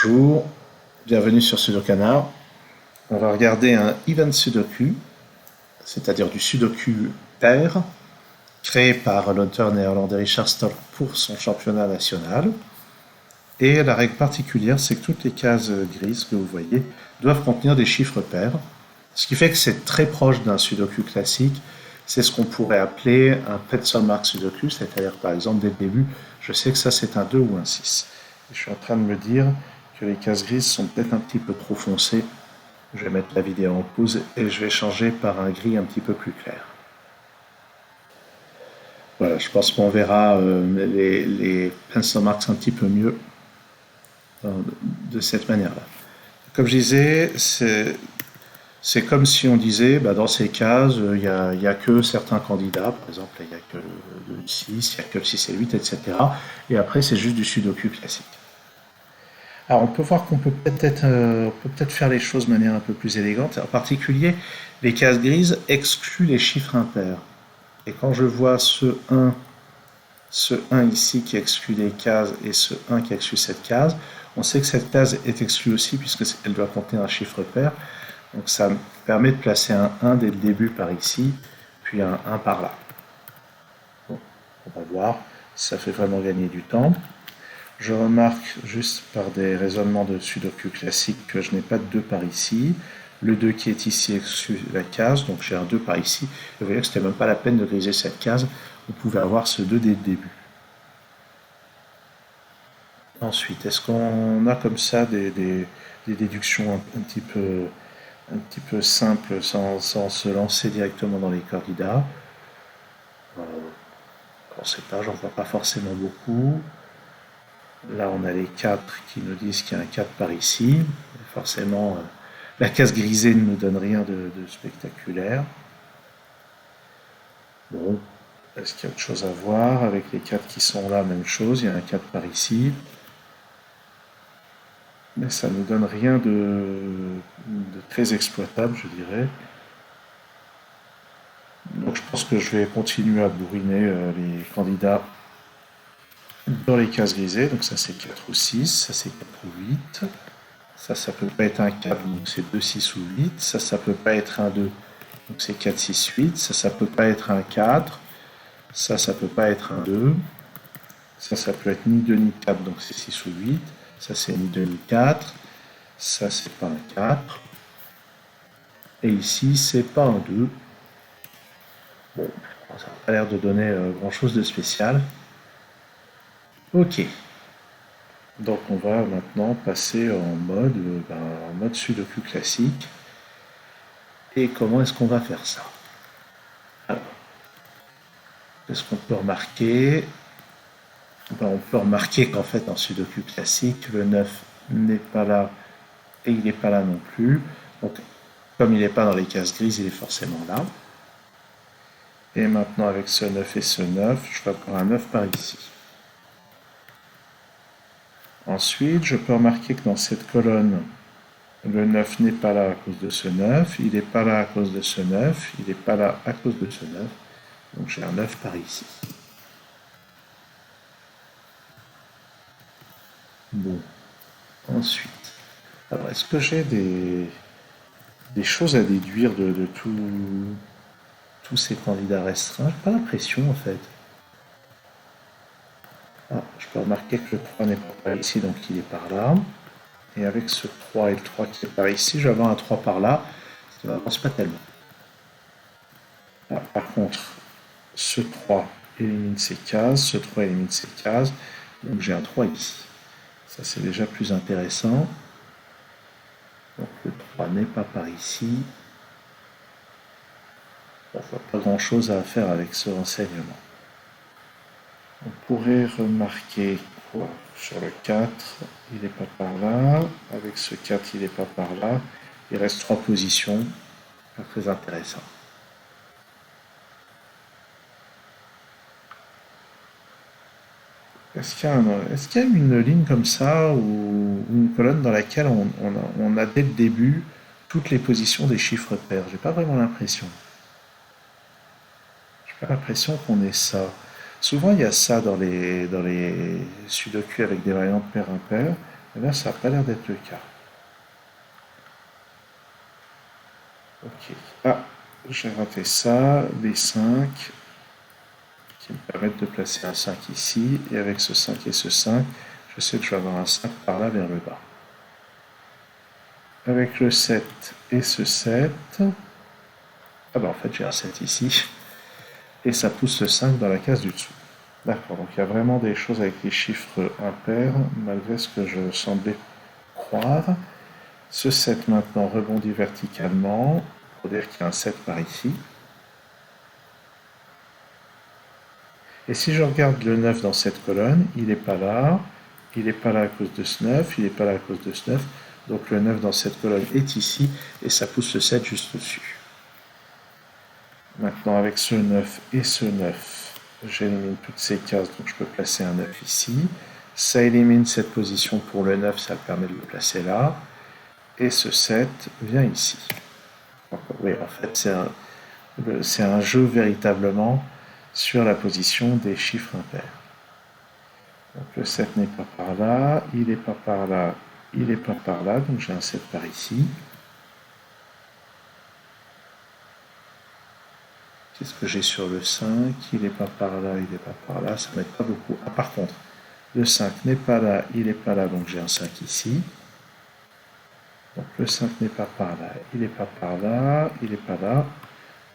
Bonjour, bienvenue sur Sudokanar. On va regarder un Event Sudoku, c'est-à-dire du Sudoku pair, créé par l'auteur néerlandais Richard Stolp pour son championnat national. Et la règle particulière, c'est que toutes les cases grises que vous voyez doivent contenir des chiffres pairs, ce qui fait que c'est très proche d'un Sudoku classique. C'est ce qu'on pourrait appeler un pencil mark Sudoku, c'est-à-dire par exemple dès le début, je sais que ça c'est un 2 ou un 6. Et je suis en train de me dire que les cases grises sont peut-être un petit peu trop foncées. Je vais mettre la vidéo en pause et je vais changer par un gris un petit peu plus clair. Voilà, je pense qu'on verra les pencil marks un petit peu mieux de cette manière-là. Comme je disais, c'est comme si on disait, bah, dans ces cases, il y a que certains candidats, par exemple, il n'y a que le 6, il n'y a que le 6 et le 8, etc. Et après, c'est juste du sudoku classique. Alors, on peut voir qu'on peut peut-être faire les choses de manière un peu plus élégante. En particulier, les cases grises excluent les chiffres impairs. Et quand je vois ce 1 ici qui exclut les cases et ce 1 qui exclut cette case, on sait que cette case est exclue aussi puisqu'elle doit contenir un chiffre pair. Donc ça me permet de placer un 1 dès le début par ici, puis un 1 par là. Bon, on va voir si ça fait vraiment gagner du temps. Je remarque juste par des raisonnements de Sudoku classique que je n'ai pas de 2 par ici. Le 2 qui est ici exclut la case, donc j'ai un 2 par ici. Et vous voyez que ce n'était même pas la peine de griser cette case, vous pouvez avoir ce 2 dès le début. Ensuite, est-ce qu'on a comme ça des déductions un petit peu simples sans se lancer directement dans les candidats? On ne sait pas, j'en vois pas forcément beaucoup. Là, on a les 4 qui nous disent qu'il y a un 4 par ici. Forcément, la case grisée ne nous donne rien de spectaculaire. Bon, est-ce qu'il y a autre chose à voir? Avec les 4 qui sont là, même chose, il y a un 4 par ici. Mais ça ne nous donne rien de très exploitable, je dirais. Donc je pense que je vais continuer à bourriner les candidats dans les cases grisées. Donc ça c'est 4 ou 6, ça c'est 4 ou 8. Ça peut pas être un 4, donc c'est 2, 6 ou 8. Ça peut pas être un 2, donc c'est 4, 6, 8. Ça peut pas être un 4. Ça peut pas être un 2. Ça peut être ni 2 ni 4, donc c'est 6 ou 8. Ça c'est ni 2 ni 4. Ça c'est pas un 4. Et ici c'est pas un 2. Bon, ça n'a pas l'air de donner grand chose de spécial. Ok. Donc on va maintenant passer en mode Sudoku classique. Et comment est-ce qu'on va faire ça? Alors, qu'est-ce qu'on peut remarquer? On peut remarquer qu'en fait en Sudoku classique, le 9 n'est pas là et il n'est pas là non plus. Donc comme il n'est pas dans les cases grises, il est forcément là. Et maintenant avec ce 9 et ce 9, je vais avoir un 9 par ici. Ensuite, je peux remarquer que dans cette colonne, le 9 n'est pas là à cause de ce 9, il n'est pas là à cause de ce 9, il n'est pas là à cause de ce 9. Donc j'ai un 9 par ici. Bon, ensuite. Alors, est-ce que j'ai des choses à déduire de tous ces candidats restreints? J'ai pas l'impression en fait. Ah, je peux remarquer que le 3 n'est pas par ici, donc il est par là. Et avec ce 3 et le 3 qui est par ici, je vais avoir un 3 par là. Ça n'avance pas tellement. Ah, par contre, ce 3 élimine ces cases, ce 3 élimine ces cases. Donc j'ai un 3 ici. Ça c'est déjà plus intéressant. Donc le 3 n'est pas par ici. On voit pas grand chose à faire avec ce renseignement. On pourrait remarquer quoi? Sur le 4, il n'est pas par là. Avec ce 4, il n'est pas par là. Il reste 3 positions. Pas très intéressant. Est-ce qu'il y a une ligne comme ça ou une colonne dans laquelle on a dès le début toutes les positions des chiffres pairs? J'ai pas vraiment l'impression. J'ai pas l'impression qu'on ait ça. Souvent il y a ça dans les sudoku avec des variantes pair-impair. Et là, ça n'a pas l'air d'être le cas. Ok. Ah, j'ai raté ça. Les 5 qui me permettent de placer un 5 ici. Et avec ce 5 et ce 5, je sais que je vais avoir un 5 par là vers le bas. Avec le 7 et ce 7. Ah bah en fait j'ai un 7 ici. Et ça pousse le 5 dans la case du dessous. D'accord, donc il y a vraiment des choses avec les chiffres impairs, malgré ce que je semblais croire. Ce 7 maintenant rebondit verticalement, pour dire qu'il y a un 7 par ici. Et si je regarde le 9 dans cette colonne, il n'est pas là, il n'est pas là à cause de ce 9, il n'est pas là à cause de ce 9. Donc le 9 dans cette colonne est ici, et ça pousse le 7 juste au-dessus. Maintenant avec ce 9 et ce 9, j'élimine toutes ces cases, donc je peux placer un 9 ici. Ça élimine cette position pour le 9, ça permet de le placer là. Et ce 7 vient ici. Donc, oui, en fait, c'est un jeu véritablement sur la position des chiffres impairs. Donc le 7 n'est pas par là, il n'est pas par là, il n'est pas par là, donc j'ai un 7 par ici. Qu'est-ce que j'ai sur le 5? Il n'est pas par là, il n'est pas par là, ça m'aide pas beaucoup. Ah, par contre, le 5 n'est pas là, il n'est pas là, donc j'ai un 5 ici. Donc le 5 n'est pas par là, il n'est pas par là, il n'est pas là.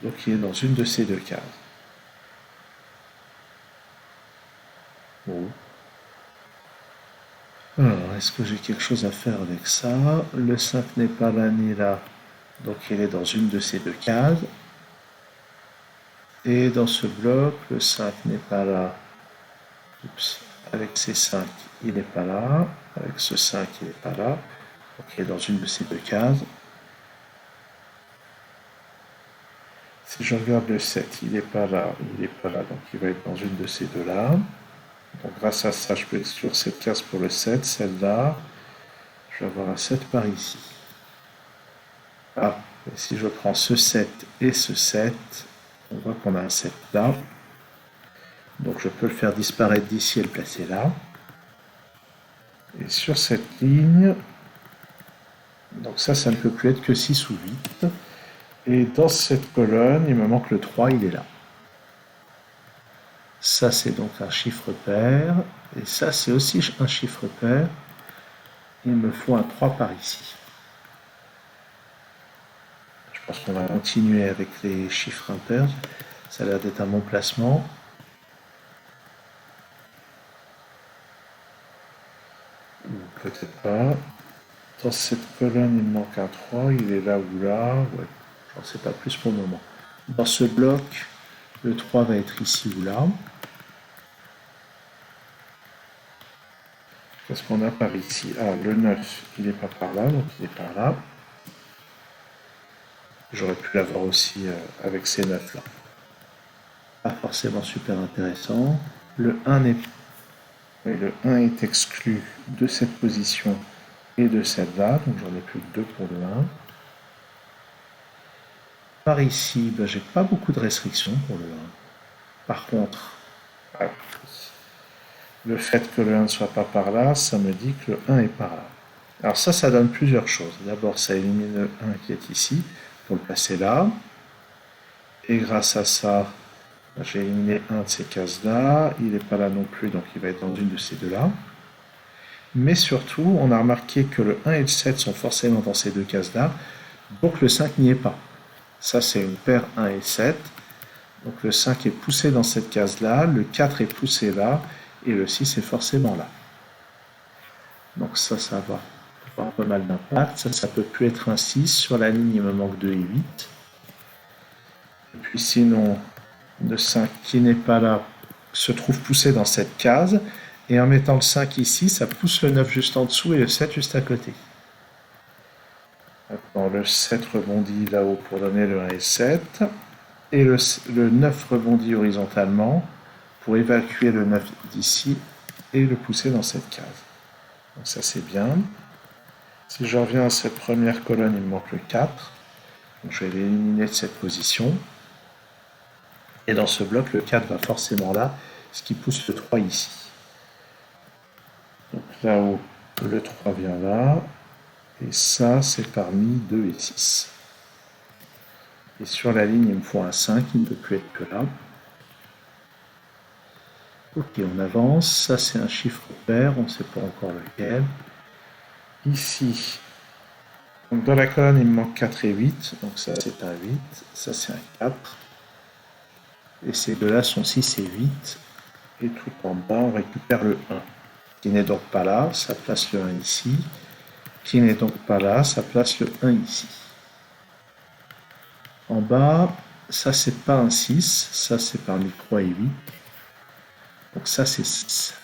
Donc il est dans une de ces deux cases. Bon. Alors, est-ce que j'ai quelque chose à faire avec ça? Le 5 n'est pas là ni là, donc il est dans une de ces deux cases. Et dans ce bloc, le 5 n'est pas là. Oups. Avec ces 5, il n'est pas là. Avec ce 5, il n'est pas là. Donc il est dans une de ces deux cases. Si je regarde le 7, il n'est pas là, il n'est pas là, donc il va être dans une de ces deux-là. Donc grâce à ça, je peux exclure cette case pour le 7, celle-là. Je vais avoir un 7 par ici. Ah, et si je prends ce 7 et ce 7, on voit qu'on a un 7 là. Donc je peux le faire disparaître d'ici et le placer là. Et sur cette ligne, donc ça ne peut plus être que 6 ou 8. Et dans cette colonne, il me manque le 3, il est là. Ça, c'est donc un chiffre pair. Et ça, c'est aussi un chiffre pair. Il me faut un 3 par ici. Je pense qu'on va continuer avec les chiffres impairs. Ça a l'air d'être un bon placement. Ou peut-être pas. Dans cette colonne, il me manque un 3. Il est là ou là. Ouais, j'en sais pas plus pour le moment. Dans ce bloc, le 3 va être ici ou là. Qu'est-ce qu'on a par ici? Ah, le 9, il n'est pas par là, donc il est par là. J'aurais pu l'avoir aussi avec ces 9 là. Pas forcément super intéressant. Le 1 est exclu de cette position et de celle-là, donc j'en ai plus que 2 pour le 1. Par ici, ben, j'ai pas beaucoup de restrictions pour le 1. Par contre, le fait que le 1 ne soit pas par là, ça me dit que le 1 est par là. Alors ça donne plusieurs choses. D'abord, ça élimine le 1 qui est ici, pour le placer là. Et grâce à ça, j'ai éliminé un de ces cases-là. Il n'est pas là non plus, donc il va être dans une de ces deux-là. Mais surtout, on a remarqué que le 1 et le 7 sont forcément dans ces deux cases-là, donc le 5 n'y est pas. Ça, c'est une paire 1 et 7. Donc le 5 est poussé dans cette case-là, le 4 est poussé là, et le 6 est forcément là. Donc ça va avoir pas mal d'impact. Ça peut plus être un 6. Sur la ligne, il me manque 2 et 8. Et puis sinon, le 5 qui n'est pas là se trouve poussé dans cette case. Et en mettant le 5 ici, ça pousse le 9 juste en dessous et le 7 juste à côté. Maintenant, le 7 rebondit là-haut pour donner le 1 et 7. Et le 9 rebondit horizontalement pour évacuer le 9 d'ici et le pousser dans cette case. Donc ça, c'est bien. Si je reviens à cette première colonne, il me manque le 4. Donc je vais l'éliminer de cette position. Et dans ce bloc, le 4 va forcément là, ce qui pousse le 3 ici. Donc là-haut, Le 3 vient là. Et ça, c'est parmi 2 et 6. Et sur la ligne, il me faut un 5, il ne peut plus être que là. Ok, on avance. Ça, c'est un chiffre pair, on ne sait pas encore lequel. Ici, donc dans la colonne, il me manque 4 et 8. Donc ça, c'est un 8. Ça, c'est un 4. Et ces deux-là sont 6 et 8. Et tout en bas, on récupère le 1. Qui n'est donc pas là, ça place le 1 ici. Qui n'est donc pas là, ça place le 1 ici. En bas, ça c'est pas un 6, ça c'est parmi 3 et 8. Donc ça c'est 6.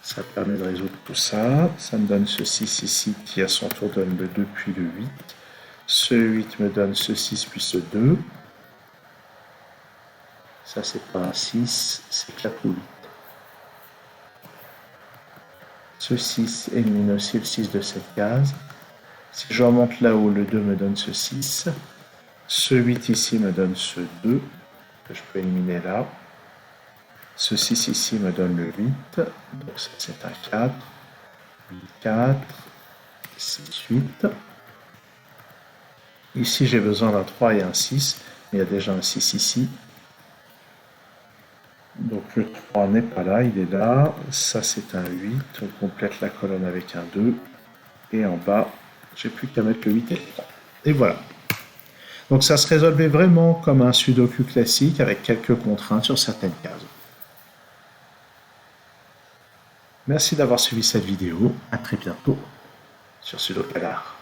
Ça permet de résoudre tout ça. Ça me donne ce 6 ici qui à son tour donne le 2 puis le 8. Ce 8 me donne ce 6 puis ce 2. Ça c'est pas un 6, c'est 4 ou 8. Ce 6 élimine aussi le 6 de cette case. Si je remonte là-haut, le 2 me donne ce 6. Ce 8 ici me donne ce 2, que je peux éliminer là. Ce 6 ici me donne le 8, donc c'est un 4. 8, 4, 6, 8. Ici, j'ai besoin d'un 3 et un 6, mais il y a déjà un 6 ici. Donc le 3 n'est pas là, il est là. Ça, c'est un 8. On complète la colonne avec un 2. Et en bas, j'ai plus qu'à mettre le 8 et le 3. Et voilà. Donc ça se résolvait vraiment comme un sudoku classique avec quelques contraintes sur certaines cases. Merci d'avoir suivi cette vidéo. À très bientôt sur Sudokalar.